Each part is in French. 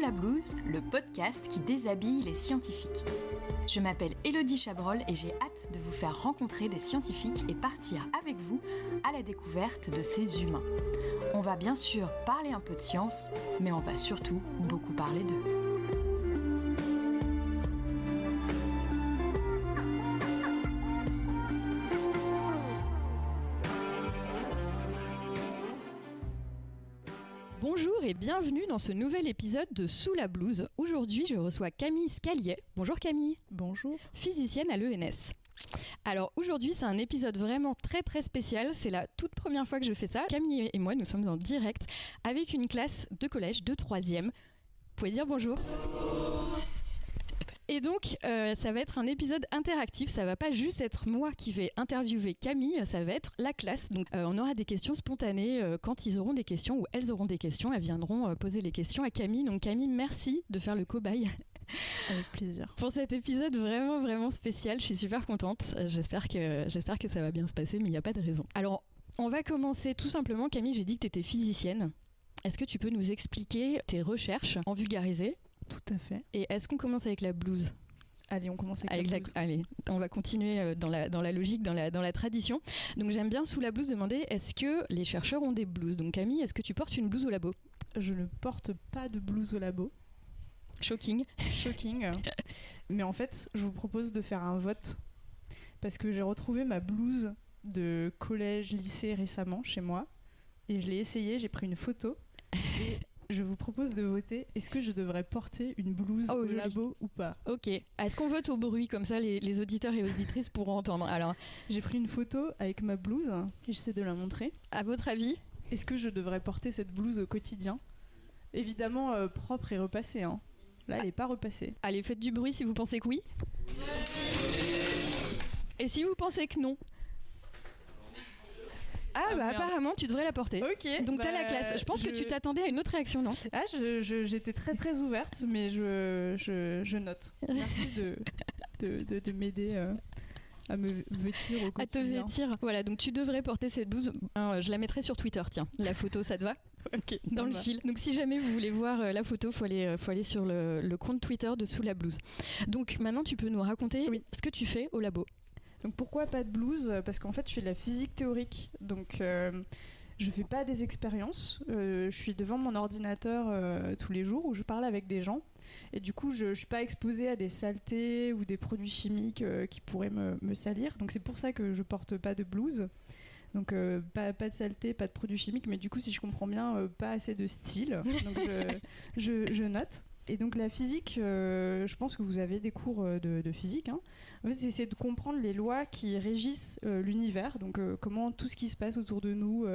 la blouse, le podcast qui déshabille les scientifiques. Je m'appelle Élodie Chabrol et j'ai hâte de vous faire rencontrer des scientifiques et partir avec vous à la découverte de ces humains. On va bien sûr parler un peu de science, mais on va surtout beaucoup parler d'eux. Bonjour et bienvenue dans ce nouvel épisode de Sous la blouse. Aujourd'hui, je reçois Camille Scalier. Bonjour Camille. Bonjour. Physicienne à l'ENS. Alors aujourd'hui, c'est un épisode vraiment très spécial. C'est la toute première fois que je fais ça. Camille et moi, nous sommes en direct avec une classe de collège de 3e. Vous pouvez dire bonjour. Et donc, ça va être un épisode interactif. Ça va pas juste être moi qui vais interviewer Camille, ça va être la classe. Donc, on aura des questions spontanées quand ils auront des questions ou elles auront des questions. Elles viendront poser les questions à Camille. Donc, Camille, merci de faire le cobaye. Avec plaisir. Pour cet épisode vraiment spécial, je suis super contente. J'espère que ça va bien se passer, mais il n'y a pas de raison. Alors, on va commencer tout simplement. Camille, j'ai dit que tu étais physicienne. Est-ce que tu peux nous expliquer tes recherches en vulgarisé ? Tout à fait. Et est-ce qu'on commence avec la blouse ? Allez, on commence avec la blouse. Allez, on va continuer dans la logique, dans la tradition. Donc j'aime bien sous la blouse demander, est-ce que les chercheurs ont des blouses ? Donc Camille, est-ce que tu portes une blouse au labo ? Je ne porte pas de blouse au labo. Shocking. Mais en fait, je vous propose de faire un vote. Parce que j'ai retrouvé ma blouse de collège, lycée récemment chez moi. Et je l'ai essayée, j'ai pris une photo. Et je vous propose de voter, est-ce que je devrais porter une blouse au labo ou pas ? Ok. Est-ce qu'on vote au bruit ? Comme ça, les auditeurs et auditrices pourront entendre. Alors, j'ai pris une photo avec ma blouse et j'essaie de la montrer. À votre avis ? Est-ce que je devrais porter cette blouse au quotidien ? Évidemment, propre et repassée. Hein. Là, elle n'est pas repassée. Allez, faites du bruit si vous pensez que oui. Et si vous pensez que non ? Apparemment, tu devrais la porter. Ok. Donc t'as la classe. Je pense que tu t'attendais à une autre réaction, non ? J'étais très ouverte, mais je note. Merci de m'aider à me vêtir au quotidien. À te vêtir. Voilà, donc tu devrais porter cette blouse. Je la mettrai sur Twitter, tiens. La photo, ça te va ? Ok. Dans le fil. Donc si jamais vous voulez voir la photo, faut aller sur le compte Twitter de Sous la blouse. Donc maintenant, tu peux nous raconter ce que tu fais au labo. Donc pourquoi pas de blouse ? Parce qu'en fait je fais de la physique théorique, donc je fais pas des expériences, je suis devant mon ordinateur tous les jours où je parle avec des gens et du coup je suis pas exposée à des saletés ou des produits chimiques qui pourraient me salir, donc c'est pour ça que je porte pas de blouse. Donc pas de saleté, pas de produits chimiques, mais du coup si je comprends bien pas assez de style, donc je note. Et donc la physique, je pense que vous avez des cours de physique. Hein. En fait, c'est de comprendre les lois qui régissent l'univers, donc comment tout ce qui se passe autour de nous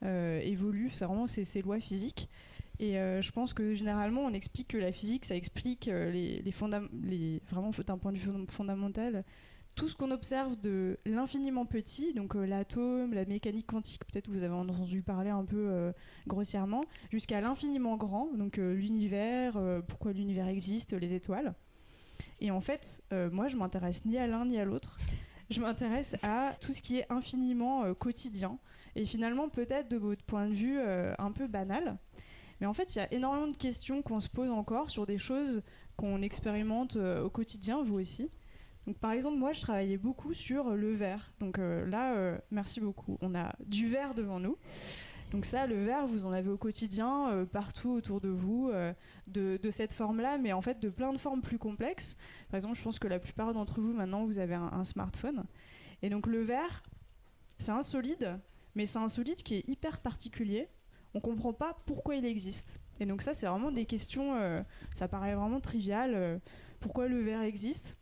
évolue. C'est vraiment ces lois physiques. Et je pense que généralement, on explique que la physique, ça explique vraiment d'un point de vue fondamental, tout ce qu'on observe de l'infiniment petit, donc l'atome, la mécanique quantique, peut-être vous avez entendu parler un peu grossièrement, jusqu'à l'infiniment grand, donc l'univers, pourquoi l'univers existe, les étoiles. Et en fait, moi je m'intéresse ni à l'un ni à l'autre. Je m'intéresse à tout ce qui est infiniment quotidien. Et finalement, peut-être de votre point de vue un peu banal. Mais en fait, il y a énormément de questions qu'on se pose encore sur des choses qu'on expérimente au quotidien, vous aussi. Donc, par exemple, moi, je travaillais beaucoup sur le verre. Donc merci beaucoup. On a du verre devant nous. Donc ça, le verre, vous en avez au quotidien, partout autour de vous, de cette forme-là, mais en fait de plein de formes plus complexes. Par exemple, je pense que la plupart d'entre vous, maintenant, vous avez un smartphone. Et donc le verre, c'est un solide, mais c'est un solide qui est hyper particulier. On ne comprend pas pourquoi il existe. Et donc ça, c'est vraiment des questions, ça paraît vraiment trivial, pourquoi le verre existe.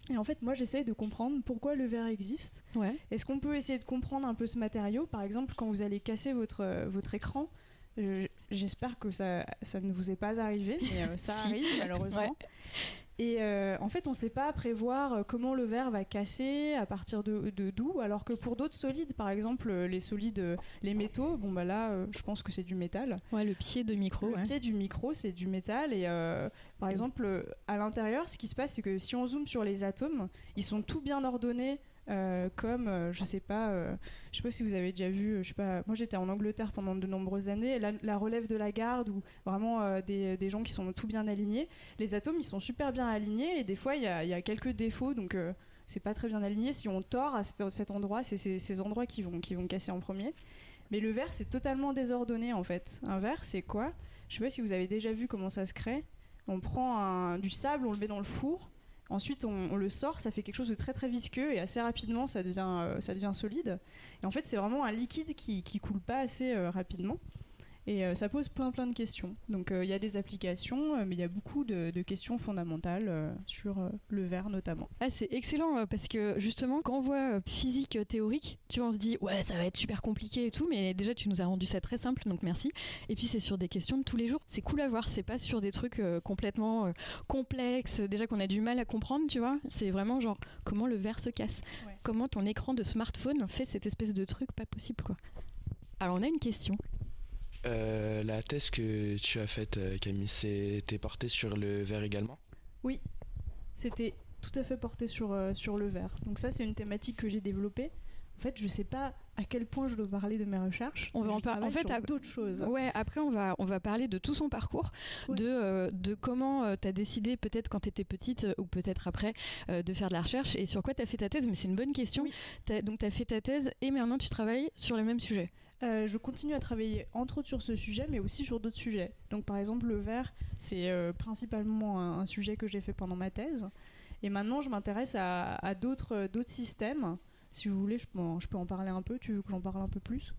Et en fait, moi, j'essaye de comprendre pourquoi le verre existe. Ouais. Est-ce qu'on peut essayer de comprendre un peu ce matériau ? Par exemple, quand vous allez casser votre écran, j'espère que ça ne vous est pas arrivé, mais ça arrive malheureusement. Ouais. Et en fait, on ne sait pas prévoir comment le verre va casser, à partir de d'où, alors que pour d'autres solides, par exemple les solides, les métaux, je pense que c'est du métal. Ouais, le pied de micro. Le pied du micro, c'est du métal. Et par exemple, à l'intérieur, ce qui se passe, c'est que si on zoome sur les atomes, ils sont tout bien ordonnés comme je sais pas si vous avez déjà vu, je sais pas, moi j'étais en Angleterre pendant de nombreuses années, la relève de la garde ou vraiment des gens qui sont tout bien alignés, les atomes ils sont super bien alignés et des fois il y a quelques défauts, donc c'est pas très bien aligné. Si on tord à cet endroit, c'est ces endroits qui vont casser en premier. Mais le verre c'est totalement désordonné en fait. Un verre c'est quoi? Je sais pas si vous avez déjà vu comment ça se crée. On prend du sable, on le met dans le four. Ensuite, on le sort, ça fait quelque chose de très très visqueux et assez rapidement, ça devient solide. Et en fait, c'est vraiment un liquide qui coule pas assez rapidement. Et ça pose plein de questions. Donc il y a des applications, mais il y a beaucoup de questions fondamentales sur le verre notamment. Ah, c'est excellent parce que justement, quand on voit physique théorique, tu vois, on se dit ouais, ça va être super compliqué et tout, mais déjà tu nous as rendu ça très simple, donc merci. Et puis c'est sur des questions de tous les jours. C'est cool à voir, c'est pas sur des trucs complètement complexes, déjà qu'on a du mal à comprendre, tu vois. C'est vraiment genre comment le verre se casse, comment ton écran de smartphone fait cette espèce de truc pas possible, quoi. Alors on a une question. La thèse que tu as faite, Camille, c'était portée sur le verre également ? Oui, c'était tout à fait porté sur le verre. Donc ça, c'est une thématique que j'ai développée. En fait, je sais pas à quel point je dois parler de mes recherches. On va en parler. En fait, d'autres choses. Ouais, après on va parler de tout son parcours, oui. de comment tu as décidé peut-être quand tu étais petite ou peut-être après de faire de la recherche et sur quoi tu as fait ta thèse. Mais c'est une bonne question. Oui. Donc tu as fait ta thèse et maintenant tu travailles sur le même sujet. Je continue à travailler entre autres sur ce sujet, mais aussi sur d'autres sujets. Donc par exemple, le verre, c'est principalement un sujet que j'ai fait pendant ma thèse. Et maintenant, je m'intéresse à d'autres systèmes. Si vous voulez, je peux en parler un peu. Tu veux que j'en parle un peu plus ?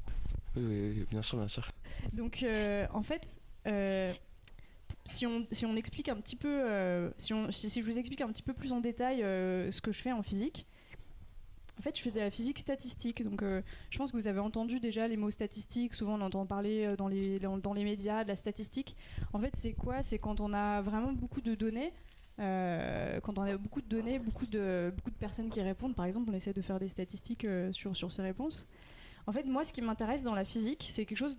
Oui, bien sûr. Donc en fait, si on explique un petit peu, si je vous explique un petit peu plus en détail ce que je fais en physique. En fait, je faisais la physique statistique, donc je pense que vous avez entendu déjà les mots statistiques. Souvent, on entend parler dans les médias de la statistique. En fait, c'est quoi ? C'est quand on a vraiment beaucoup de données, beaucoup de personnes qui répondent. Par exemple, on essaie de faire des statistiques sur ces réponses. En fait, moi, ce qui m'intéresse dans la physique, c'est quelque chose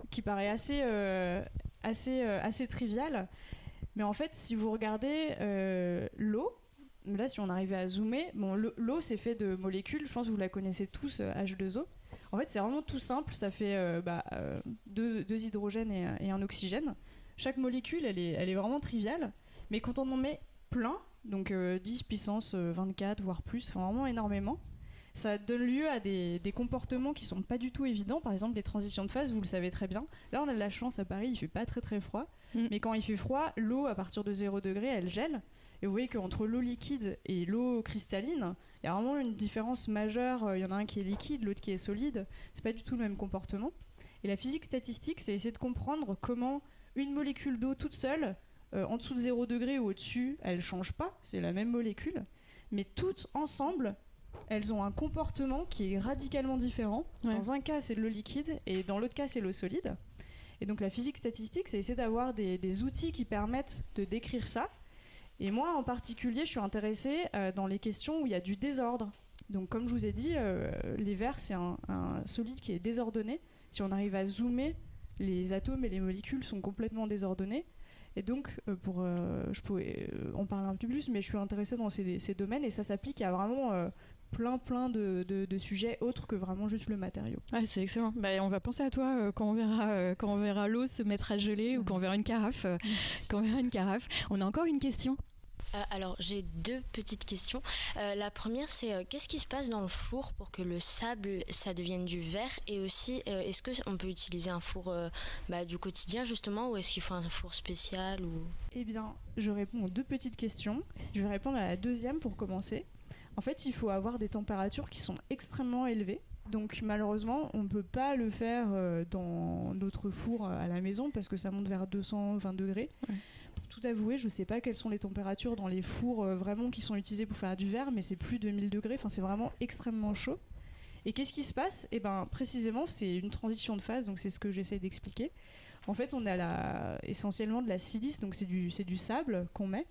qui paraît assez trivial. Mais en fait, si vous regardez l'eau, là, si on arrivait à zoomer, bon, l'eau, c'est fait de molécules. Je pense que vous la connaissez tous, H2O. En fait, c'est vraiment tout simple. Ça fait deux hydrogènes et un oxygène. Chaque molécule, elle est vraiment triviale. Mais quand on en met plein, donc 10 puissance 24, voire plus, enfin vraiment énormément, ça donne lieu à des comportements qui sont pas du tout évidents. Par exemple, les transitions de phase, vous le savez très bien. Là, on a de la chance à Paris, il fait pas très très froid. Mais quand il fait froid, l'eau, à partir de 0 degré, elle gèle. Et vous voyez qu'entre l'eau liquide et l'eau cristalline, il y a vraiment une différence majeure. Il y en a un qui est liquide, l'autre qui est solide. C'est pas du tout le même comportement. Et la physique statistique, c'est essayer de comprendre comment une molécule d'eau toute seule, en dessous de 0 degré ou au-dessus, elle change pas. C'est la même molécule. Mais toutes ensemble, elles ont un comportement qui est radicalement différent. Ouais. Dans un cas, c'est de l'eau liquide et dans l'autre cas, c'est l'eau solide. Et donc la physique statistique, c'est essayer d'avoir des outils qui permettent de décrire ça. Et moi, en particulier, je suis intéressée dans les questions où il y a du désordre. Donc, comme je vous ai dit, les verres, c'est un solide qui est désordonné. Si on arrive à zoomer, les atomes et les molécules sont complètement désordonnés. Et donc, je pourrais en parler un peu plus, mais je suis intéressée dans ces domaines et ça s'applique à vraiment plein de sujets autres que vraiment juste le matériau. Ouais, c'est excellent. Bah, on va penser à toi quand on verra l'eau se mettre à geler ou quand on verra une carafe. On a encore une question. Alors j'ai deux petites questions. La première c'est qu'est-ce qui se passe dans le four pour que le sable ça devienne du verre, et aussi est-ce qu'on peut utiliser un four du quotidien justement, ou est-ce qu'il faut un four spécial ou... Eh bien je réponds aux deux petites questions. Je vais répondre à la deuxième pour commencer. En fait il faut avoir des températures qui sont extrêmement élevées. Donc malheureusement on ne peut pas le faire dans notre four à la maison parce que ça monte vers 220 degrés. Ouais. Tout avouer, je sais pas quelles sont les températures dans les fours vraiment qui sont utilisés pour faire du verre, mais c'est plus de 1000 degrés, enfin c'est vraiment extrêmement chaud. Et qu'est-ce qui se passe ? Eh ben précisément, c'est une transition de phase, donc c'est ce que j'essaie d'expliquer. En fait, on a essentiellement de la silice, donc c'est du sable qu'on met,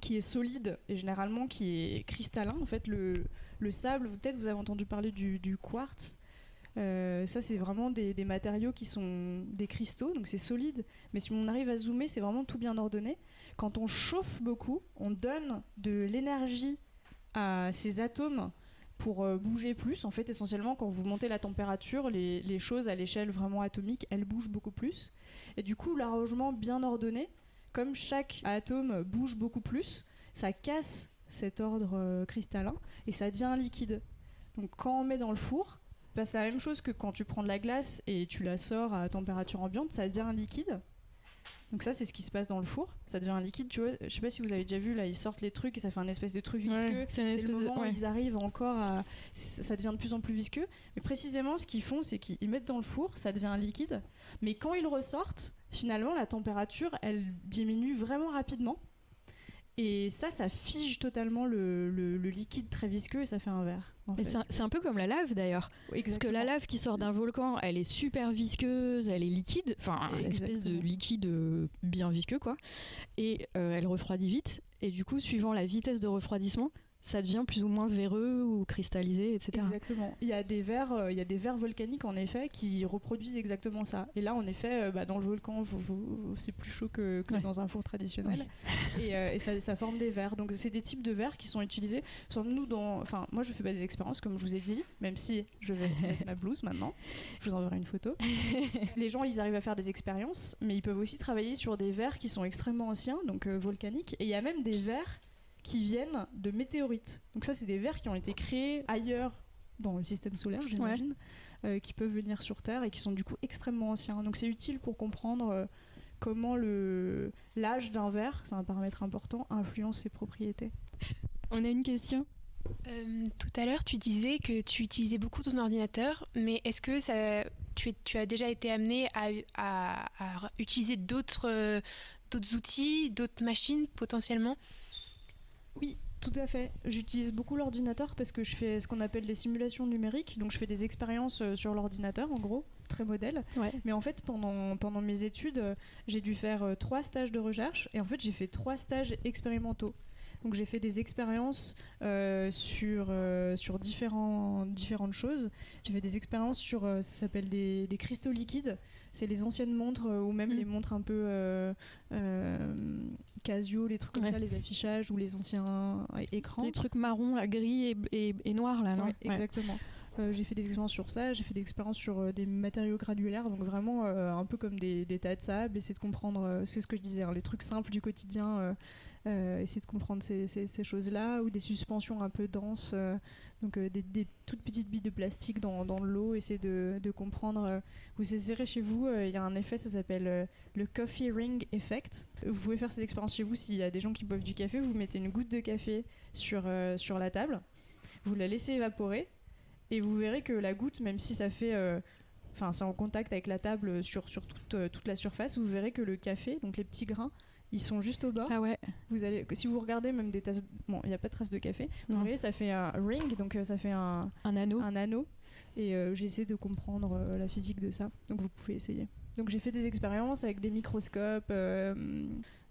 qui est solide et généralement qui est cristallin. En fait, le sable, peut-être vous avez entendu parler du quartz. Ça c'est vraiment des matériaux qui sont des cristaux, donc c'est solide, mais si on arrive à zoomer, c'est vraiment tout bien ordonné. Quand on chauffe beaucoup, on donne de l'énergie à ces atomes pour bouger plus. En fait, essentiellement, quand vous montez la température, les choses à l'échelle vraiment atomique, elles bougent beaucoup plus. Et du coup, l'arrangement bien ordonné, comme chaque atome bouge beaucoup plus, ça casse cet ordre cristallin et ça devient un liquide. Donc quand on met dans le four, c'est la même chose que quand tu prends de la glace et tu la sors à température ambiante, ça devient un liquide. Donc ça, c'est ce qui se passe dans le four. Ça devient un liquide, tu vois. Je sais pas si vous avez déjà vu, là, ils sortent les trucs et ça fait un espèce de truc visqueux. Ouais, c'est le moment où ouais. ils arrivent encore à... Ça devient de plus en plus visqueux. Mais précisément, ce qu'ils font, c'est qu'ils mettent dans le four, ça devient un liquide. Mais quand ils ressortent, finalement, la température, elle diminue vraiment rapidement. Et ça fige totalement le liquide très visqueux et ça fait un verre. Et c'est un peu comme la lave d'ailleurs. Exactement. Parce que la lave qui sort d'un volcan, elle est super visqueuse, elle est liquide, enfin une espèce de liquide bien visqueux quoi. Et elle refroidit vite. Et du coup, suivant la vitesse de refroidissement, ça devient plus ou moins véreux ou cristallisé, etc. Exactement. Il y a des verres volcaniques en effet qui reproduisent exactement ça. Et là, en effet, dans le volcan, c'est plus chaud que dans un four traditionnel. Ouais. Et ça forme des verres. Donc, c'est des types de verres qui sont utilisés. Moi, je fais pas des expériences comme je vous ai dit, même si je vais mettre ma blouse maintenant. Je vous enverrai une photo. Les gens, ils arrivent à faire des expériences, mais ils peuvent aussi travailler sur des verres qui sont extrêmement anciens, donc volcaniques. Et il y a même des verres qui viennent de météorites. Donc ça, c'est des verres qui ont été créés ailleurs dans le système solaire, j'imagine, qui peuvent venir sur Terre et qui sont du coup extrêmement anciens. Donc c'est utile pour comprendre comment l'âge d'un verre, c'est un paramètre important, influence ses propriétés. On a une question. Tout à l'heure, tu disais que tu utilisais beaucoup ton ordinateur, mais est-ce que tu as déjà été amené à utiliser d'autres outils, d'autres machines potentiellement ? Oui, tout à fait. J'utilise beaucoup l'ordinateur parce que je fais ce qu'on appelle des simulations numériques. Donc je fais des expériences sur l'ordinateur, en gros, très modèle. Ouais. Mais en fait, pendant mes études, j'ai dû faire 3 stages de recherche. Et en fait, j'ai fait 3 stages expérimentaux. Donc j'ai fait des expériences sur différentes choses. J'ai fait des expériences sur, ça s'appelle des cristaux liquides. C'est les anciennes montres ou même les montres un peu Casio, les trucs comme ça, les affichages ou les anciens écrans. Les trucs marrons, là, gris et noirs là, non ? Ouais, exactement. J'ai fait des expériences sur ça, j'ai fait des expériences sur des matériaux granulaires, donc vraiment un peu comme des tas de sable, essayer de comprendre, c'est ce que je disais, les trucs simples du quotidien, essayer de comprendre ces choses-là, ou des suspensions un peu denses, donc des toutes petites billes de plastique dans l'eau, essayer de comprendre. Vous essayerez chez vous, il y a un effet, ça s'appelle le coffee ring effect. Vous pouvez faire cette expérience chez vous s'il y a des gens qui boivent du café, vous mettez une goutte de café sur la table, vous la laissez évaporer, et vous verrez que la goutte, même si ça fait... c'est en contact avec la table sur toute la surface, vous verrez que le café, donc les petits grains, ils sont juste au bord. Ah ouais. Si vous regardez même des tasses... Bon, il n'y a pas de traces de café. Vous voyez, ça fait un ring, donc ça fait un anneau. Et j'ai essayé de comprendre la physique de ça. Donc vous pouvez essayer. Donc j'ai fait des expériences avec des microscopes...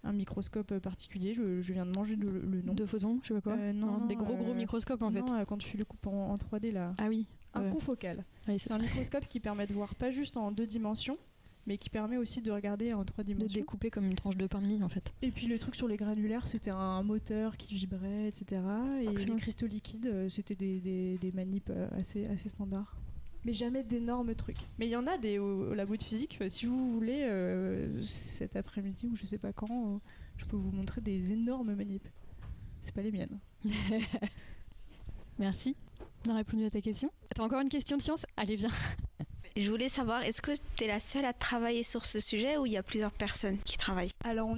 un microscope particulier, je viens de manger le nom. De photon, je sais pas quoi. Non, des gros microscopes en fait. Non, quand tu le coupes en 3D là. Ah oui. Un confocal. Oui, c'est un microscope qui permet de voir pas juste en 2 dimensions, mais qui permet aussi de regarder en 3 dimensions. De découper comme une tranche de pain de mie en fait. Et puis le truc sur les granulaires, c'était un moteur qui vibrait, etc. Et les cristaux liquides, c'était des manips assez standards. Mais jamais d'énormes trucs. Mais il y en a au labo de physique. Si vous voulez, cet après-midi ou je sais pas quand, je peux vous montrer des énormes manips. C'est pas les miennes. Merci. On a répondu à ta question. T'as encore une question de science ? Allez, viens. Je voulais savoir, est-ce que tu es la seule à travailler sur ce sujet ou il y a plusieurs personnes qui travaillent ? Alors on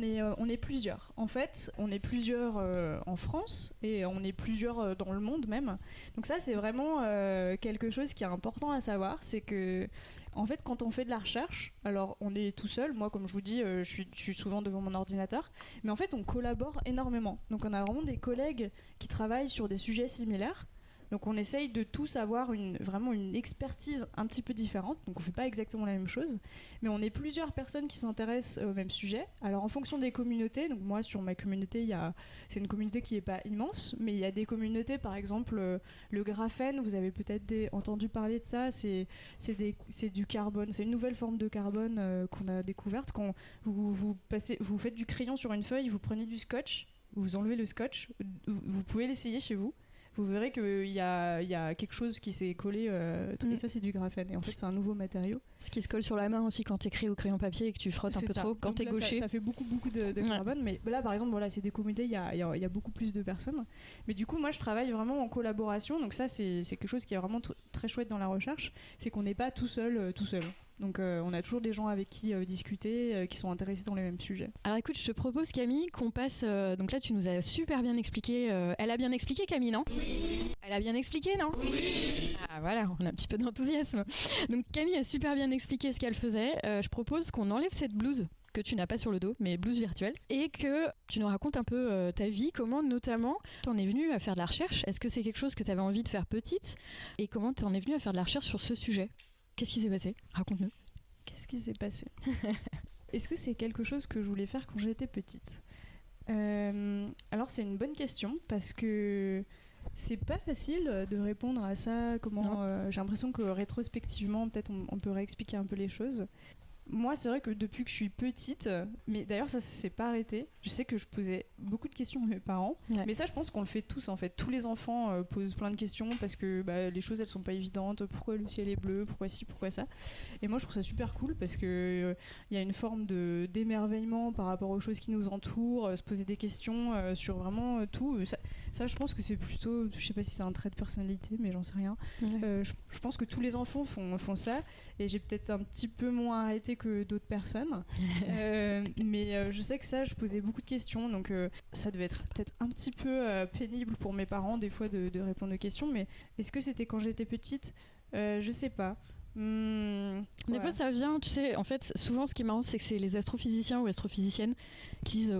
est plusieurs. En fait, on est plusieurs en France et on est plusieurs dans le monde même. Donc ça, c'est vraiment quelque chose qui est important à savoir. C'est que, en fait, quand on fait de la recherche, alors on est tout seul. Moi, comme je vous dis, je suis souvent devant mon ordinateur. Mais en fait, on collabore énormément. Donc on a vraiment des collègues qui travaillent sur des sujets similaires. Donc on essaye de tous avoir vraiment une expertise un petit peu différente. Donc on ne fait pas exactement la même chose. Mais on est plusieurs personnes qui s'intéressent au même sujet. Alors en fonction des communautés, donc moi sur ma communauté, c'est une communauté qui n'est pas immense, mais il y a des communautés, par exemple le graphène, vous avez peut-être entendu parler de ça, c'est du carbone, c'est une nouvelle forme de carbone qu'on a découverte. Quand vous faites du crayon sur une feuille, vous prenez du scotch, vous enlevez le scotch, vous pouvez l'essayer chez vous. vous verrez qu'il y a quelque chose qui s'est collé. Et ça, c'est du graphène. Et en fait, c'est un nouveau matériau. Ce qui se colle sur la main aussi quand tu écris au crayon papier et que tu frottes un peu trop. Quand tu es gaucher. Ça fait beaucoup de carbone. Mais là, par exemple, voilà, c'est des comités, il y a beaucoup plus de personnes. Mais du coup, moi, je travaille vraiment en collaboration. Donc ça, c'est quelque chose qui est vraiment très chouette dans la recherche. C'est qu'on n'est pas tout seul. Donc on a toujours des gens avec qui discuter, qui sont intéressés dans les mêmes sujets. Alors écoute, je te propose Camille qu'on passe... donc là tu nous as super bien expliqué... Elle a bien expliqué Camille, non ? Oui. Elle a bien expliqué, non ? Oui. Ah voilà, on a un petit peu d'enthousiasme. Donc Camille a super bien expliqué ce qu'elle faisait. Je propose qu'on enlève cette blouse que tu n'as pas sur le dos, mais blouse virtuelle, et que tu nous racontes un peu ta vie, comment notamment t'en es venue à faire de la recherche. Est-ce que c'est quelque chose que tu avais envie de faire petite ? Et comment t'en es venue à faire de la recherche sur ce sujet ? Qu'est-ce qui s'est passé ? Raconte-nous. Qu'est-ce qui s'est passé ? Est-ce que c'est quelque chose que je voulais faire quand j'étais petite ? Alors c'est une bonne question parce que c'est pas facile de répondre à ça. J'ai l'impression que rétrospectivement, peut-être on peut réexpliquer un peu les choses. Moi, c'est vrai que depuis que je suis petite, mais d'ailleurs ça s'est pas arrêté. Je sais que je posais beaucoup de questions à mes parents, mais ça, je pense qu'on le fait tous en fait. Tous les enfants posent plein de questions parce que les choses elles sont pas évidentes. Pourquoi le ciel est bleu ? Pourquoi ci ? Pourquoi ça ? Et moi, je trouve ça super cool parce que y a une forme d'émerveillement par rapport aux choses qui nous entourent, se poser des questions sur vraiment tout. Ça, je pense que c'est plutôt, je sais pas si c'est un trait de personnalité, mais j'en sais rien. Je pense que tous les enfants font ça, et j'ai peut-être un petit peu moins arrêté que d'autres personnes, mais je sais que ça, je posais beaucoup de questions, donc ça devait être peut-être un petit peu pénible pour mes parents des fois de répondre aux questions. Mais est-ce que c'était quand j'étais petite ? Je sais pas. Des fois ça vient, tu sais, en fait souvent ce qui est marrant c'est que c'est les astrophysiciens ou astrophysiciennes qui disent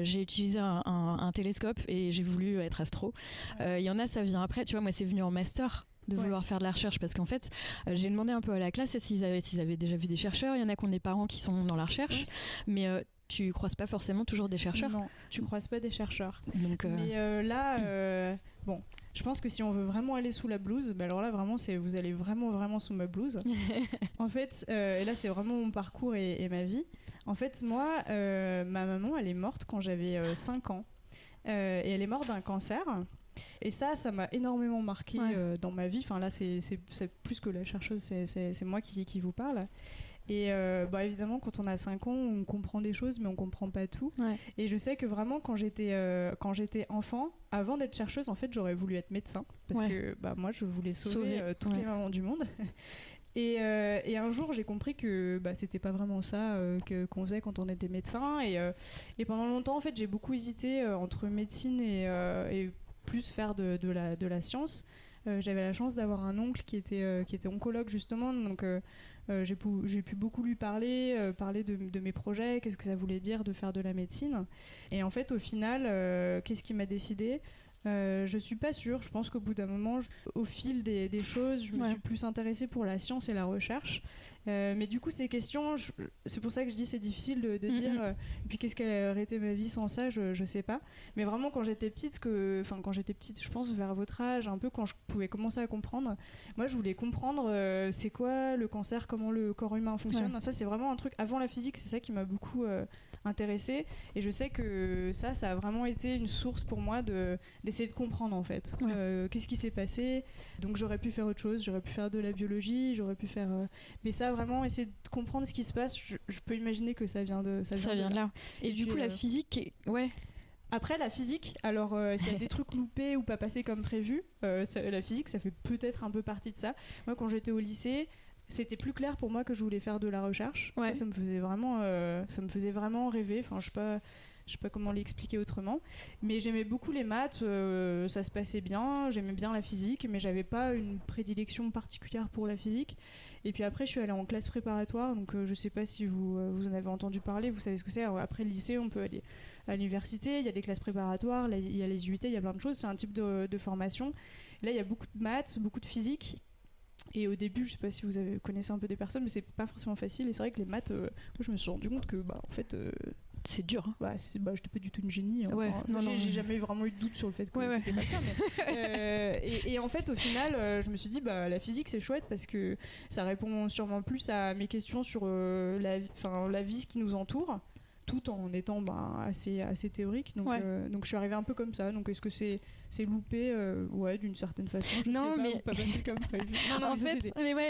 j'ai utilisé un télescope et j'ai voulu être astro. Il y en a, ça vient après, tu vois, moi c'est venu en master de vouloir faire de la recherche parce qu'en fait j'ai demandé un peu à la classe s'ils avaient déjà vu des chercheurs. Il y en a qui ont des parents qui sont dans la recherche, mais tu croises pas forcément toujours des chercheurs. Non, tu croises pas des chercheurs. Donc, mais là, bon, je pense que si on veut vraiment aller sous la blouse, alors là vraiment vous allez vraiment sous ma blouse. En fait, et là c'est vraiment mon parcours et ma vie. En fait, moi, ma maman, elle est morte quand j'avais 5 ans, et elle est morte d'un cancer. Et ça m'a énormément marqué dans ma vie. Enfin là, c'est plus que la chercheuse, c'est moi qui vous parle. Et évidemment, quand on a 5 ans, on comprend des choses, mais on comprend pas tout. Et je sais que vraiment, quand j'étais enfant, avant d'être chercheuse, en fait, j'aurais voulu être médecin. Parce que moi, je voulais sauver toutes les mamans du monde. Et un jour, j'ai compris que c'était pas vraiment ça qu'on faisait quand on était médecin. Et pendant longtemps, en fait, j'ai beaucoup hésité entre médecine et plus faire de la science. J'avais la chance d'avoir un oncle qui était oncologue justement, donc j'ai pu beaucoup lui parler de mes projets, qu'est-ce que ça voulait dire de faire de la médecine. Et en fait, au final, qu'est-ce qui m'a décidé ? Je suis pas sûre. Je pense qu'au bout d'un moment, au fil des choses, je me suis plus intéressée pour la science et la recherche. Mais du coup, ces questions, c'est pour ça que je dis c'est difficile de dire. Et puis qu'est-ce qu'elle aurait été ma vie sans ça, je sais pas. Mais vraiment, quand j'étais petite, je pense vers votre âge, un peu quand je pouvais commencer à comprendre. Moi, je voulais comprendre c'est quoi le cancer, comment le corps humain fonctionne. Ça, c'est vraiment un truc. Avant la physique, c'est ça qui m'a beaucoup intéressée. Et je sais que ça a vraiment été une source pour moi d'essayer de comprendre en fait qu'est-ce qui s'est passé. Donc j'aurais pu faire autre chose, j'aurais pu faire de la biologie, j'aurais pu faire mais ça, vraiment essayer de comprendre ce qui se passe, je peux imaginer que ça vient de là. Et du coup la physique après la physique, alors s'il y a des trucs loupés ou pas passés comme prévu, la physique ça fait peut-être un peu partie de ça. Moi quand j'étais au lycée, c'était plus clair pour moi que je voulais faire de la recherche. Ça me faisait vraiment rêver. Enfin, je sais pas comment l'expliquer autrement, mais j'aimais beaucoup les maths, ça se passait bien, j'aimais bien la physique, mais j'avais pas une prédilection particulière pour la physique. Et puis après je suis allée en classe préparatoire, donc je sais pas si vous en avez entendu parler, vous savez ce que c'est. Après le lycée, on peut aller à l'université, il y a des classes préparatoires, là, il y a les UT, il y a plein de choses, c'est un type de formation. Là il y a beaucoup de maths, beaucoup de physique. Et au début, je sais pas si vous connaissez un peu des personnes, mais c'est pas forcément facile. Et c'est vrai que les maths, moi, je me suis rendu compte que, en fait, c'est dur. Hein. J'étais pas du tout une génie. Enfin, j'ai jamais vraiment eu de doute sur le fait que c'était pas ça. Mais, et en fait, au final, je me suis dit, la physique, c'est chouette parce que ça répond sûrement plus à mes questions sur la vie qui nous entoure, tout en étant assez théorique. Donc je suis arrivée un peu comme ça. Donc est-ce que c'est c'est loupé, d'une certaine façon. Je sais pas, ou pas passé comme prévu.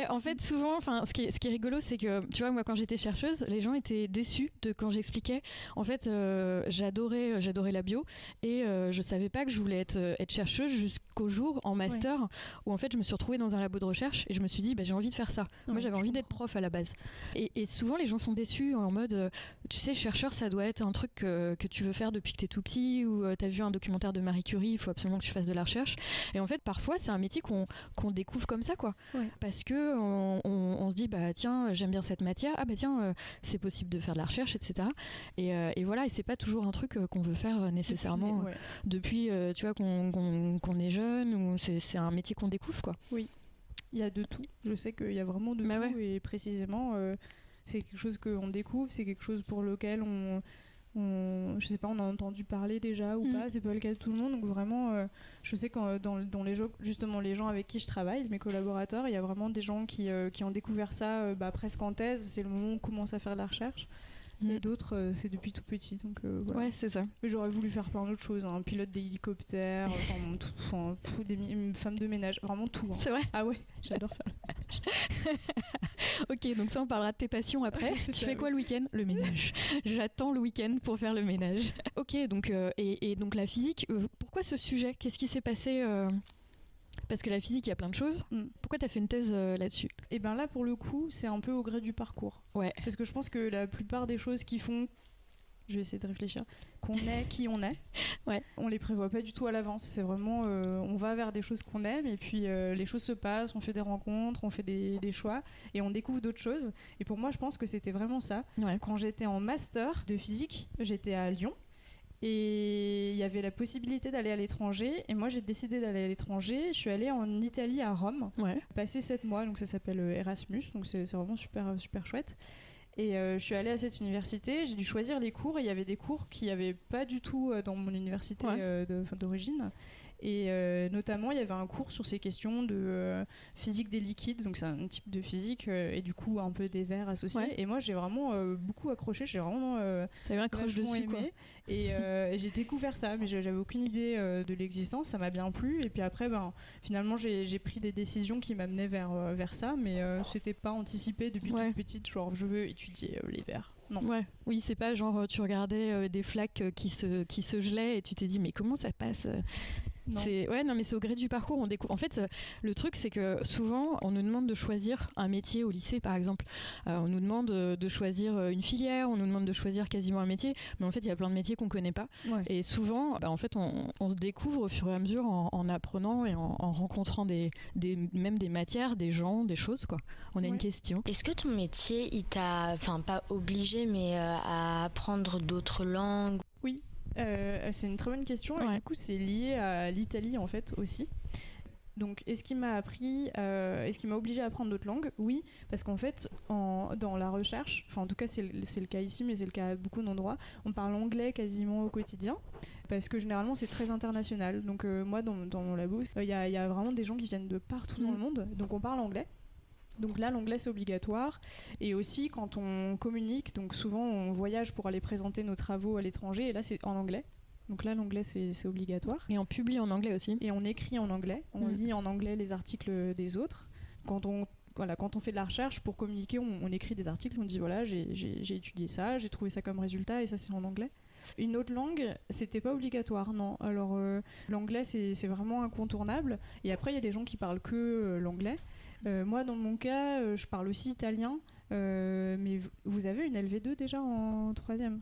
En fait, souvent, ce qui est rigolo, c'est que, tu vois, moi, quand j'étais chercheuse, les gens étaient déçus de quand j'expliquais. En fait, j'adorais la bio et je savais pas que je voulais être chercheuse jusqu'au jour en master où en fait je me suis retrouvée dans un labo de recherche et je me suis dit j'ai envie de faire ça. Moi j'avais envie d'être prof à la base. Et souvent les gens sont déçus en mode tu sais, chercheur ça doit être un truc que tu veux faire depuis que t'es tout petit ou t'as vu un documentaire de Marie Curie, il faut absolument que tu fasses de la recherche. Et en fait parfois c'est un métier qu'on découvre comme ça quoi. Parce que on se dit tiens j'aime bien cette matière, c'est possible de faire de la recherche, etc. Et voilà, et c'est pas toujours un truc qu'on veut faire nécessairement depuis tu vois qu'on est jeune, ou c'est un métier qu'on découvre quoi. Oui, il y a de tout, je sais qu'il y a vraiment de tout et précisément c'est quelque chose qu'on découvre, c'est quelque chose pour lequel je sais pas, on a entendu parler déjà ou pas, c'est pas le cas de tout le monde, donc vraiment je sais que dans les gens, justement les gens avec qui je travaille, mes collaborateurs, il y a vraiment des gens qui ont découvert ça presque en thèse, c'est le moment où on commence à faire de la recherche. Et d'autres, c'est depuis tout petit. Donc, voilà. Ouais, c'est ça. Mais j'aurais voulu faire plein d'autres choses. Pilote d'hélicoptère, des femmes de ménage, vraiment tout. C'est vrai ? Ah ouais, j'adore faire le ménage. Ok, donc ça, on parlera de tes passions après. Tu fais quoi le week-end ? Le ménage. J'attends le week-end pour faire le ménage. Ok, donc, et donc la physique, pourquoi ce sujet ? Qu'est-ce qui s'est passé Parce que la physique, il y a plein de choses. Pourquoi tu as fait une thèse là-dessus ? Et bien là, pour le coup, c'est un peu au gré du parcours. Ouais. Parce que je pense que la plupart des choses qui font, je vais essayer de réfléchir, qu'on est qui on est, on les prévoit pas du tout à l'avance. C'est vraiment, on va vers des choses qu'on aime et puis les choses se passent, on fait des rencontres, on fait des choix et on découvre d'autres choses. Et pour moi, je pense que c'était vraiment ça. Ouais. Quand j'étais en master de physique, j'étais à Lyon. Et il y avait la possibilité d'aller à l'étranger. Et moi, j'ai décidé d'aller à l'étranger. Je suis allée en Italie, à Rome, passer 7 mois. Donc ça s'appelle Erasmus. Donc c'est vraiment super, super chouette. Et je suis allée à cette université. J'ai dû choisir les cours. Et il y avait des cours qu'il n'y avait pas du tout dans mon université d'origine. Et notamment, il y avait un cours sur ces questions de physique des liquides. Donc c'est un type de physique et du coup un peu des verres associés. Ouais. Et moi, j'ai vraiment beaucoup accroché. J'ai vraiment t'avais un crush dessus, aimé. Quoi. Et j'ai découvert ça, mais j'avais aucune idée de l'existence. Ça m'a bien plu. Et puis après, finalement, j'ai pris des décisions qui m'amenaient vers ça, mais c'était pas anticipé depuis toute petite. Genre, je veux étudier les verres. Non. Ouais. Oui, c'est pas genre tu regardais des flaques qui se gelaient et tu t'es dit mais comment ça passe ? Non. Mais c'est au gré du parcours. On découvre. En fait, le truc, c'est que souvent, on nous demande de choisir un métier au lycée, par exemple. On nous demande de choisir une filière, on nous demande de choisir quasiment un métier. Mais en fait, il y a plein de métiers qu'on connaît pas. Ouais. Et souvent, en fait, on se découvre au fur et à mesure en apprenant et en rencontrant même des matières, des gens, des choses, quoi. On a une question. Est-ce que ton métier, il t'a, pas obligé, mais à apprendre d'autres langues ? Oui. C'est une très bonne question et du coup c'est lié à l'Italie en fait aussi. Donc est-ce qu'il m'a obligé à apprendre d'autres langues ? Oui, parce qu'en fait dans la recherche, en tout cas c'est le cas ici mais c'est le cas à beaucoup d'endroits, on parle anglais quasiment au quotidien parce que généralement c'est très international. Donc moi dans mon labo il y a vraiment des gens qui viennent de partout dans le monde, donc on parle anglais. Donc là, l'anglais, c'est obligatoire. Et aussi, quand on communique, donc souvent, on voyage pour aller présenter nos travaux à l'étranger. Et là, c'est en anglais. Donc là, l'anglais, c'est obligatoire. Et on publie en anglais aussi. Et on écrit en anglais. On lit en anglais les articles des autres. Quand on fait de la recherche, pour communiquer, on écrit des articles. On dit, voilà, j'ai étudié ça, j'ai trouvé ça comme résultat. Et ça, c'est en anglais. Une autre langue, c'était pas obligatoire, non. Alors, l'anglais, c'est vraiment incontournable. Et après, il y a des gens qui parlent que l'anglais. Moi, dans mon cas, je parle aussi italien, mais vous avez une LV2 déjà en 3e ?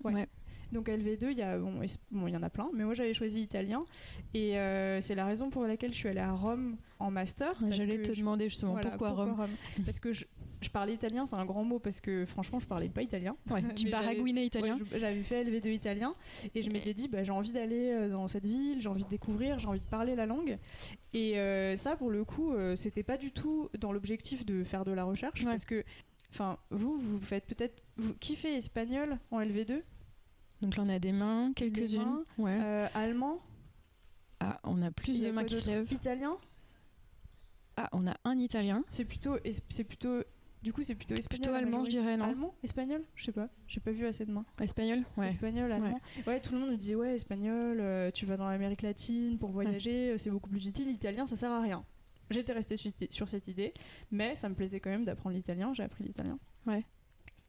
Ouais. Donc LV2, il y en a plein, mais moi j'avais choisi italien et c'est la raison pour laquelle je suis allée à Rome en master. J'allais te demander justement pourquoi Rome. Parce que je parlais italien, c'est un grand mot parce que franchement je parlais pas italien. Ouais, tu baragouinais italien. J'avais fait LV2 italien et je m'étais dit j'ai envie d'aller dans cette ville, j'ai envie de découvrir, j'ai envie de parler la langue. Et ça pour le coup c'était pas du tout dans l'objectif de faire de la recherche parce que vous faites peut-être qui fait espagnol en LV2 ? Donc là on a des mains, quelques-unes. Allemand. Ah, on a plus de mains qui se lèvent. Italien. Ah, on a un italien. C'est plutôt Du coup, c'est plutôt espagnol. Plutôt allemand, je dirais, non? Allemand? Espagnol? Je sais pas. J'ai pas vu assez de mains. Espagnol, ouais. Espagnol, allemand. Ouais, tout le monde me disait, ouais, espagnol, tu vas dans l'Amérique latine pour voyager, c'est beaucoup plus utile. L'italien, ça sert à rien. J'étais restée sur cette idée, mais ça me plaisait quand même d'apprendre l'italien. J'ai appris l'italien. Ouais.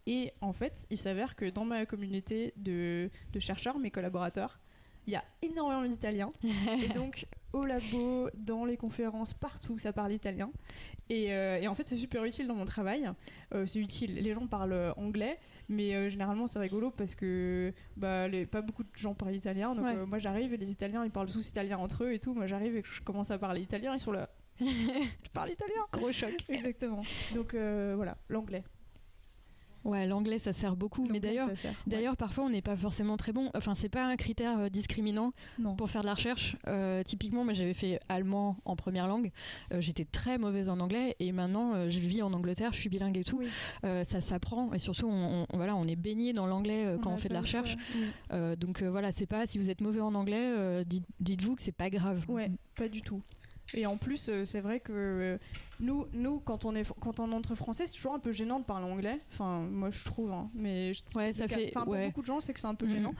Et en fait, il s'avère que dans ma communauté de chercheurs, mes collaborateurs, il y a énormément d'Italiens. Et donc, au labo, dans les conférences, partout, ça parle italien. Et en fait, c'est super utile dans mon travail. C'est utile. Les gens parlent anglais, mais généralement, c'est rigolo parce que pas beaucoup de gens parlent italien. Donc, moi, j'arrive et les Italiens, ils parlent tous italien entre eux et tout. Moi, j'arrive et je commence à parler italien. Ils sont là. Je parle italien. Gros choc. Exactement. Donc, voilà, l'anglais. Ouais, l'anglais ça sert beaucoup, mais d'ailleurs parfois on n'est pas forcément très bon. Enfin, c'est pas un critère discriminant pour faire de la recherche. Typiquement, moi j'avais fait allemand en première langue, j'étais très mauvaise en anglais et maintenant je vis en Angleterre, je suis bilingue et tout. Oui. Ça s'apprend et surtout on est baigné dans l'anglais quand on fait de la recherche. Donc voilà, c'est pas si vous êtes mauvais en anglais, dites-vous que c'est pas grave. Ouais, pas du tout. Et en plus, c'est vrai que nous quand on entre français, c'est toujours un peu gênant de parler anglais. Enfin, moi je trouve. Hein. Mais pour beaucoup de gens, c'est que c'est un peu gênant.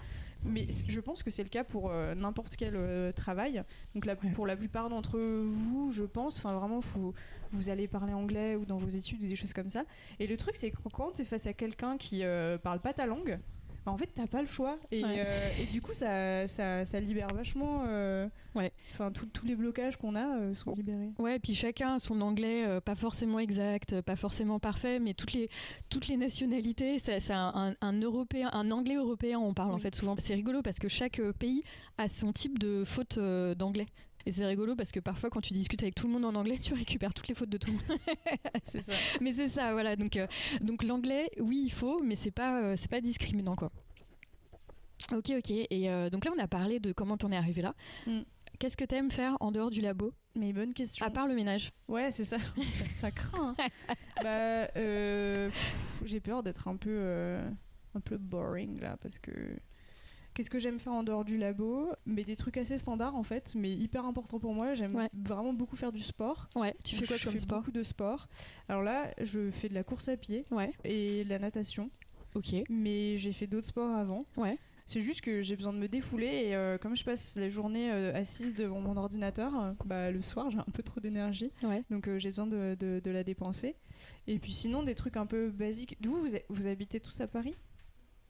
Mais je pense que c'est le cas pour n'importe quel travail. Donc pour la plupart d'entre vous, je pense, enfin vraiment, vous allez parler anglais ou dans vos études ou des choses comme ça. Et le truc, c'est que quand tu es face à quelqu'un qui parle pas ta langue, en fait t'as pas le choix et du coup ça libère vachement tous les blocages qu'on a sont libérés. Ouais, puis chacun son anglais pas forcément exact, pas forcément parfait, mais toutes les nationalités, c'est un européen, un anglais européen on parle en fait souvent. C'est rigolo parce que chaque pays a son type de faute d'anglais. Et c'est rigolo parce que parfois quand tu discutes avec tout le monde en anglais, tu récupères toutes les fautes de tout le monde. C'est ça. Mais c'est ça, voilà. Donc l'anglais, oui, il faut, mais c'est pas discriminant, quoi. Ok. Et donc là, on a parlé de comment t'en es arrivé là. Qu'est-ce que t'aimes faire en dehors du labo? Mais bonne question. À part le ménage. Ouais, c'est ça. ça craint. Hein. J'ai peur d'être un peu boring là parce que. Qu'est-ce que j'aime faire en dehors du labo? Mais des trucs assez standards en fait, mais hyper importants pour moi. J'aime vraiment beaucoup faire du sport. Ouais, tu fais quoi comme sport? Je fais beaucoup de sport. Alors là, je fais de la course à pied et de la natation. Ok. Mais j'ai fait d'autres sports avant. Ouais. C'est juste que j'ai besoin de me défouler et comme je passe la journée assise devant mon ordinateur, le soir j'ai un peu trop d'énergie. Ouais. Donc j'ai besoin de la dépenser. Et puis sinon, des trucs un peu basiques. Vous habitez tous à Paris ?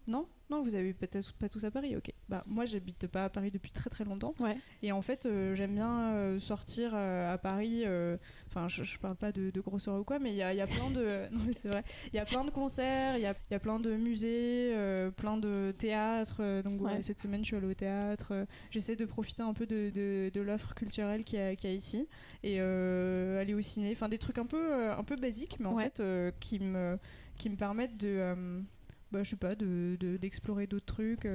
Non, vous avez peut-être pas tous à Paris, ok. Moi, j'habite pas à Paris depuis très très longtemps. Ouais. Et en fait, j'aime bien sortir à Paris. Enfin, je parle pas de gros soirées ou quoi, mais il y a plein de. Non, mais c'est vrai. Il y a plein de concerts, il y a plein de musées, plein de théâtres. Donc cette semaine, je suis allée au théâtre. J'essaie de profiter un peu de l'offre culturelle qu'il y a ici et aller au ciné. Enfin, des trucs un peu basiques, mais en fait qui me permettent de je sais pas, d'explorer d'autres trucs.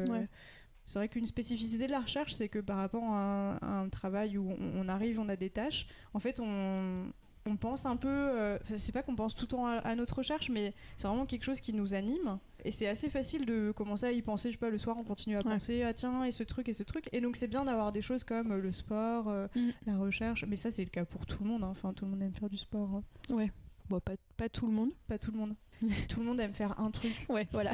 C'est vrai qu'une spécificité de la recherche, c'est que par rapport à un travail où on arrive, on a des tâches, en fait, on pense un peu... c'est pas qu'on pense tout le temps à notre recherche, mais c'est vraiment quelque chose qui nous anime. Et c'est assez facile de commencer à y penser, je sais pas, le soir, on continue à penser, ah tiens, et ce truc. Et donc, c'est bien d'avoir des choses comme le sport, la recherche. Mais ça, c'est le cas pour tout le monde. Hein. Enfin, tout le monde aime faire du sport. Hein. Ouais. Bon, pas tout le monde. Pas tout le monde. Tout le monde aime faire un truc. Ouais, voilà.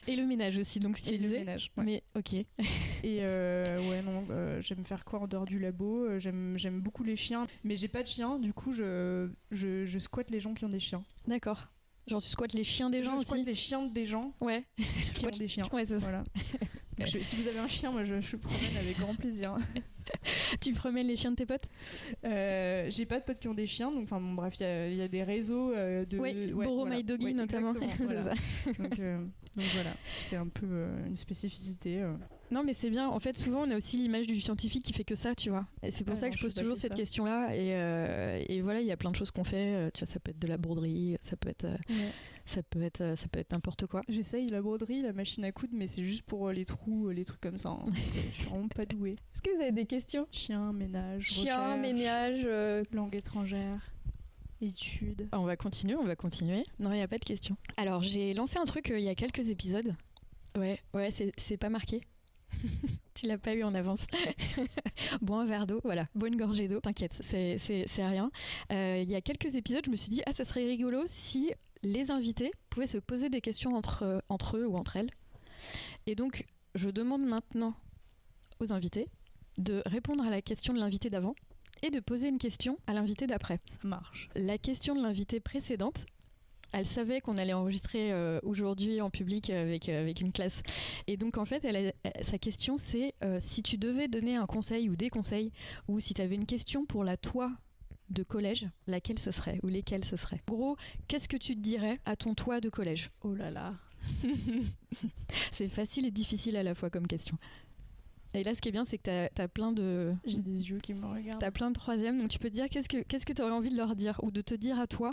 Et le ménage aussi, donc si tu disais. Le ménage, Mais ok. Et j'aime faire quoi en dehors du labo? J'aime beaucoup les chiens, mais j'ai pas de chien, du coup je squatte les gens qui ont des chiens. D'accord. Genre tu squattes les chiens des gens aussi? Je squatte les chiens des gens qui ont des chiens. Ouais, c'est ça. Voilà. Donc, si vous avez un chien, moi je promène avec grand plaisir. Tu promènes les chiens de tes potes? J'ai pas de potes qui ont des chiens, donc bref, il y a des réseaux de. Oui, Boro My Doggy notamment. Voilà. Donc voilà, c'est un peu une spécificité. Non, mais c'est bien. En fait, souvent, on a aussi l'image du scientifique qui fait que ça, tu vois. Et c'est pour ça que je pose toujours cette question-là. Et voilà, il y a plein de choses qu'on fait. Tu vois, ça peut être de la broderie, ça peut être n'importe quoi. J'essaye la broderie, la machine à coudre, mais c'est juste pour les trous, les trucs comme ça. Hein. Je suis vraiment pas douée. Est-ce que vous avez des questions? Chien, ménage, langue étrangère, études. On va continuer. Non, il n'y a pas de questions. Alors, j'ai lancé un truc il y a quelques épisodes. Ouais, c'est pas marqué. Tu l'as pas eu en avance. Bois un verre d'eau, voilà. Bois une gorgée d'eau. T'inquiète, c'est rien. Il y a quelques épisodes, je me suis dit, ça serait rigolo si les invités pouvaient se poser des questions entre eux ou entre elles. Et donc, je demande maintenant aux invités de répondre à la question de l'invité d'avant et de poser une question à l'invité d'après. Ça marche. La question de l'invité précédente, elle savait qu'on allait enregistrer aujourd'hui en public avec une classe. Et donc, en fait, sa question, c'est si tu devais donner un conseil ou des conseils, ou si tu avais une question pour la toi de collège, laquelle ce serait ou lesquelles ce serait. En gros, qu'est-ce que tu te dirais à ton toi de collège? Oh là là. C'est facile et difficile à la fois comme question. Et là, ce qui est bien, c'est que t'as plein de... J'ai des yeux qui me regardent. T'as plein de troisièmes, donc tu peux te dire qu'est-ce que t'aurais envie de leur dire, ou de te dire à toi.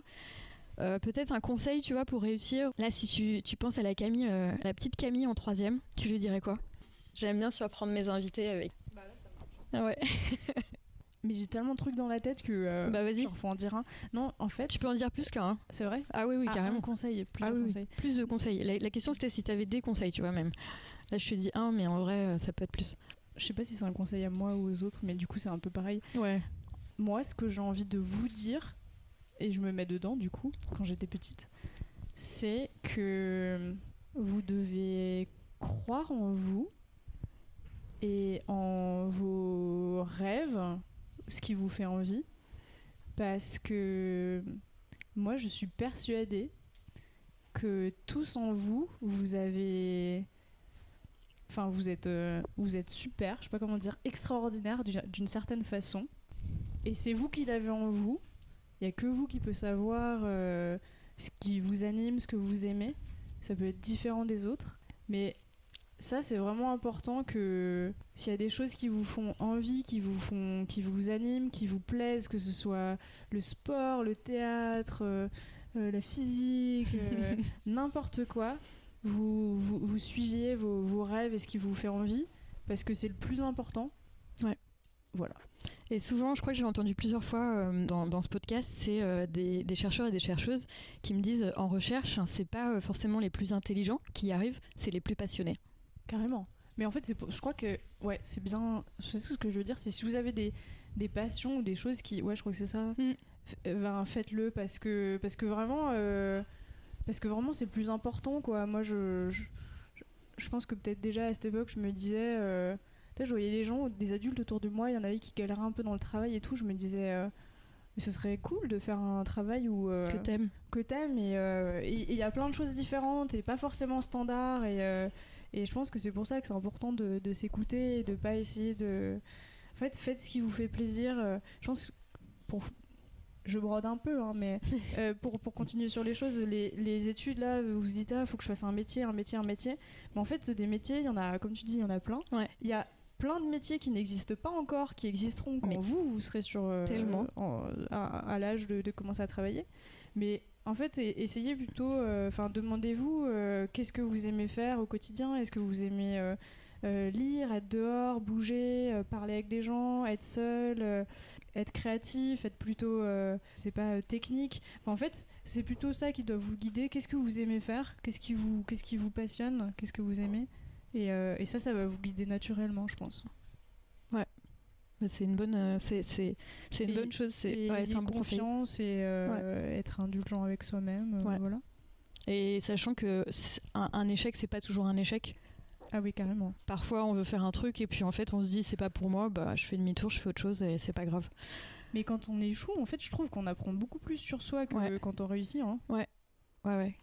Peut-être un conseil, tu vois, pour réussir. Là, si tu penses à la Camille, la petite Camille en troisième, tu lui dirais quoi? J'aime bien surprendre mes invités avec. Bah là, ça marche. Ah ouais. Mais j'ai tellement de trucs dans la tête que. Bah vas-y. Faut en dire un. Non, en fait. Tu peux en dire plus qu'un. Hein. C'est vrai? Ah oui, carrément. Un conseil, plus de oui, conseils. Plus de conseils. La question, c'était si t'avais des conseils, tu vois, même. Là, je te dis un, mais en vrai, ça peut être plus. Je sais pas si c'est un conseil à moi ou aux autres, mais du coup, c'est un peu pareil. Ouais. Moi, ce que j'ai envie de vous dire, et je me mets dedans, du coup, quand j'étais petite, c'est que vous devez croire en vous et en vos rêves, ce qui vous fait envie, parce que moi, je suis persuadée que tous en vous, vous avez... Enfin, vous êtes super, je sais pas comment dire, extraordinaire d'une certaine façon. Et c'est vous qui l'avez en vous. Il n'y a que vous qui peut savoir ce qui vous anime, ce que vous aimez. Ça peut être différent des autres. Mais ça, c'est vraiment important que s'il y a des choses qui vous font envie, qui vous animent, qui vous plaisent, que ce soit le sport, le théâtre, la physique, n'importe quoi, vous suiviez vos rêves et ce qui vous fait envie, parce que c'est le plus important. Ouais. Voilà. Et souvent, je crois que j'ai entendu plusieurs fois dans ce podcast, c'est des chercheurs et des chercheuses qui me disent en recherche, c'est pas forcément les plus intelligents qui y arrivent, c'est les plus passionnés. Carrément. Mais en fait, je crois que ouais, c'est bien. C'est ce que je veux dire, c'est si vous avez des passions ou des choses qui, ouais, je crois que c'est ça. Faites-le parce que vraiment. Parce que vraiment, c'est le plus important, quoi. Moi, je pense que peut-être déjà à cette époque, je me disais... je voyais les gens, des adultes autour de moi, il y en avait qui galéraient un peu dans le travail et tout. Je me disais, mais ce serait cool de faire un travail où... que t'aimes. Et il y a plein de choses différentes et pas forcément standard. Et je pense que c'est pour ça que c'est important de s'écouter et de pas essayer de... En fait, faites ce qui vous fait plaisir. Je pense que je brode un peu, hein, mais pour continuer sur les choses, les études, là, vous vous dites, faut que je fasse un métier. Mais en fait, des métiers, il y en a, comme tu dis, il y en a plein. Ouais. Il y a plein de métiers qui n'existent pas encore, qui existeront quand vous serez tellement à l'âge de commencer à travailler. Mais en fait, essayez plutôt, demandez-vous qu'est-ce que vous aimez faire au quotidien. Est-ce que vous aimez lire, être dehors, bouger, parler avec des gens, être seul, être créatif, être plutôt, technique. En fait, c'est plutôt ça qui doit vous guider. Qu'est-ce que vous aimez faire ? Qu'est-ce qui vous passionne ? Qu'est-ce que vous aimez ? Et ça va vous guider naturellement, je pense. Ouais. C'est une bonne, c'est une bonne chose. C'est un bon conseil. Confiance et être indulgent avec soi-même. Voilà. Et sachant que un échec, c'est pas toujours un échec. Ah oui, carrément. Parfois, on veut faire un truc et puis en fait, on se dit c'est pas pour moi, bah je fais demi-tour, je fais autre chose et c'est pas grave. Mais quand on échoue, en fait, je trouve qu'on apprend beaucoup plus sur soi que quand on réussit. Hein. Ouais,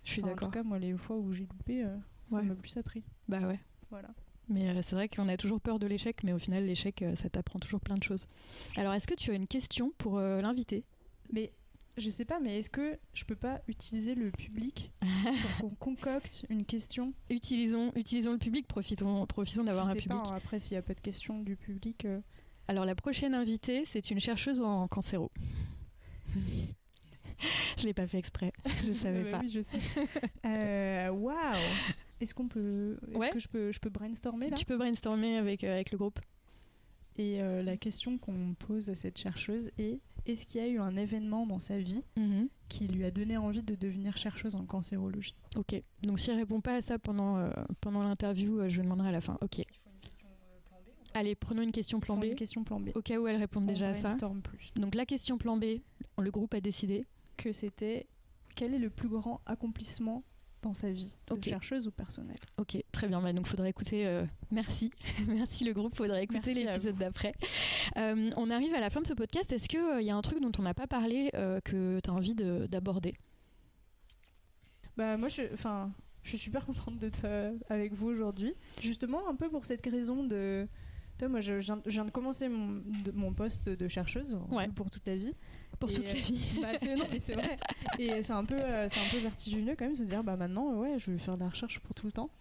je suis d'accord. En tout cas, moi, les fois où j'ai loupé, ça m'a plus appris. Bah ouais. Voilà. Mais c'est vrai qu'on a toujours peur de l'échec, mais au final, l'échec, ça t'apprend toujours plein de choses. Alors, est-ce que tu as une question pour l'invité ? Mais je sais pas, mais est-ce que je peux pas utiliser le public pour qu'on concocte une question ? Utilisons le public, profitons d'avoir un public. Je sais pas, après, s'il n'y a pas de questions du public... Alors, la prochaine invitée, c'est une chercheuse en cancéro. Je l'ai pas fait exprès, je savais pas. Oui, je sais. Waouh ! Est-ce que je peux brainstormer là ? Tu peux brainstormer avec le groupe. Et la question qu'on pose à cette chercheuse est: est-ce qu'il y a eu un événement dans sa vie qui lui a donné envie de devenir chercheuse en cancérologie ? Ok, donc si elle répond pas à ça pendant l'interview, je lui demanderai à la fin. Ok. Il faut une question plan B Allez, prenons une question plan B. Une question plan B. Au cas où elles répondent déjà à ça. Brainstorm plus. Donc la question plan B, le groupe a décidé Que c'était quel est le plus grand accomplissement dans sa vie, de chercheuse ou personnelle. Ok, très bien. Donc faudrait écouter. Merci, merci le groupe. Faudrait écouter l'épisode d'après. On arrive à la fin de ce podcast. Est-ce qu'il y a un truc dont on n'a pas parlé que tu as envie d'aborder? Bah moi, je suis super contente d'être avec vous aujourd'hui. Justement, un peu pour cette raison de... Moi, je viens de commencer mon poste de chercheuse pour toute la vie. Pour toute la vie. Non, mais c'est vrai. Et c'est un peu vertigineux quand même de se dire, maintenant, je vais faire de la recherche pour tout le temps.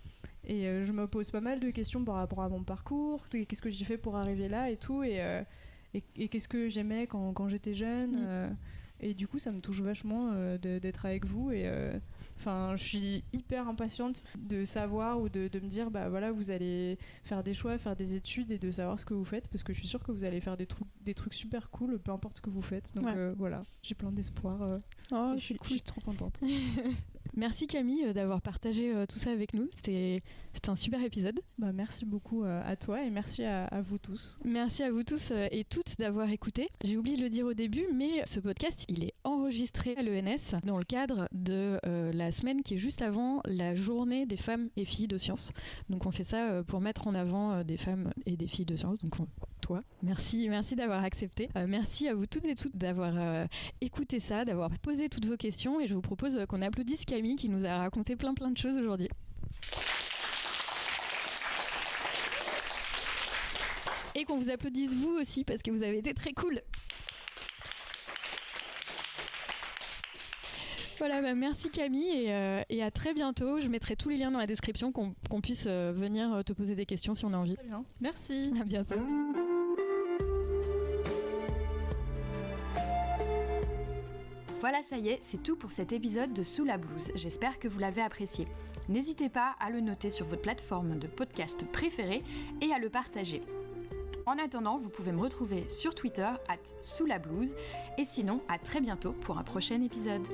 Et je me pose pas mal de questions par rapport à mon parcours, qu'est-ce que j'ai fait pour arriver là et tout, et qu'est-ce que j'aimais quand j'étais jeune. Et du coup, ça me touche vachement d'être avec vous. Et je suis hyper impatiente de savoir ou de me dire, voilà, vous allez faire des choix, faire des études et de savoir ce que vous faites, parce que je suis sûre que vous allez faire des trucs super cool, peu importe ce que vous faites. Donc voilà, j'ai plein d'espoir. Je suis trop contente. Merci Camille d'avoir partagé tout ça avec nous. C'était un super épisode. Merci beaucoup à toi et merci à vous tous. Merci à vous tous et toutes d'avoir écouté. J'ai oublié de le dire au début, mais ce podcast, il est enregistré à l'ENS dans le cadre de la semaine qui est juste avant la journée des femmes et filles de sciences. Donc on fait ça pour mettre en avant des femmes et des filles de sciences. Donc toi, merci d'avoir accepté. Merci à vous toutes et toutes d'avoir écouté ça, d'avoir posé toutes vos questions, et je vous propose qu'on applaudisse Camille qui nous a raconté plein de choses aujourd'hui. Et qu'on vous applaudisse vous aussi parce que vous avez été très cool. Voilà, merci Camille et à très bientôt. Je mettrai tous les liens dans la description qu'on puisse venir te poser des questions si on a envie. Très bien, merci. À bientôt. Voilà, ça y est, c'est tout pour cet épisode de Sous la blouse. J'espère que vous l'avez apprécié. N'hésitez pas à le noter sur votre plateforme de podcast préférée et à le partager. En attendant, vous pouvez me retrouver sur Twitter @soulablouse et sinon à très bientôt pour un prochain épisode.